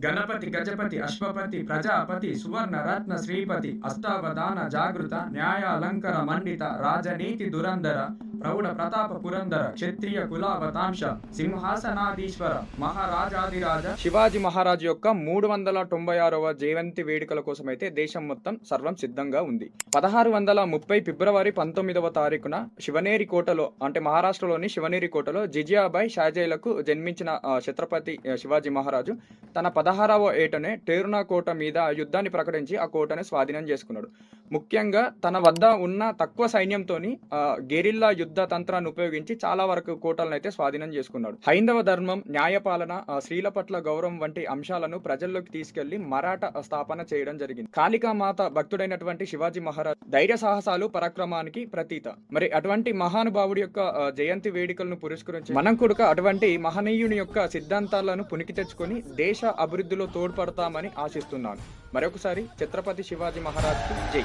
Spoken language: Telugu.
గణపతి గజపతి అశ్వపతి ప్రజాపతి సువర్ణ రత్న శ్రీపతి అష్టావధాన జాగృత న్యాయాలంకర మండిత రాజనీతి దురంధర ప్రౌఢ ప్రతాప పురందర క్షత్రియ కులావతాంశ సింహాసనాధీశ్వర మహారాజాదిరాజ శివాజీ మహారాజు యొక్క 396వ జయంతి వేడుకల కోసమైతే దేశం మొత్తం సర్వం సిద్ధంగా ఉంది. 1630 ఫిబ్రవరి 19వ తారీఖున శివనేరి కోటలో అంటే మహారాష్ట్రలోని శివనేరి కోటలో జిజియాబాయ్ షాజీలకు జన్మించిన ఛత్రపతి శివాజీ మహారాజు తన 16వ ఏటనే టేరునా కోట మీద యుద్ధాన్ని ప్రకటించి ఆ కోటను స్వాధీనం చేసుకున్నాడు. ముఖ్యంగా తన వద్ద ఉన్న తక్కువ సైన్యంతోని గెరిల్లా యుద్ధ తంత్రాన్ని ఉపయోగించి చాలా వరకు కోటలను అయితే స్వాధీనం చేసుకున్నాడు. హైందవ ధర్మం, న్యాయపాలన, స్త్రీల పట్ల గౌరవం వంటి అంశాలను ప్రజల్లోకి తీసుకెళ్లి మరాఠా స్థాపన చేయడం జరిగింది. కాళికామాత భక్తుడైనటువంటి శివాజీ మహారాజ్ ధైర్య సాహసాలు పరాక్రమానికి ప్రతీత. మరి అటువంటి మహానుభావుడి యొక్క జయంతి వేడుకలను పురస్కరించి మనం కూడా అటువంటి మహనీయుని యొక్క సిద్ధాంతాలను పునికి తెచ్చుకొని దేశ అభివృద్ధిలో తోడ్పడతామని ఆశిస్తున్నాను. మరొకసారి ఛత్రపతి శివాజీ మహారాజ్కి జై.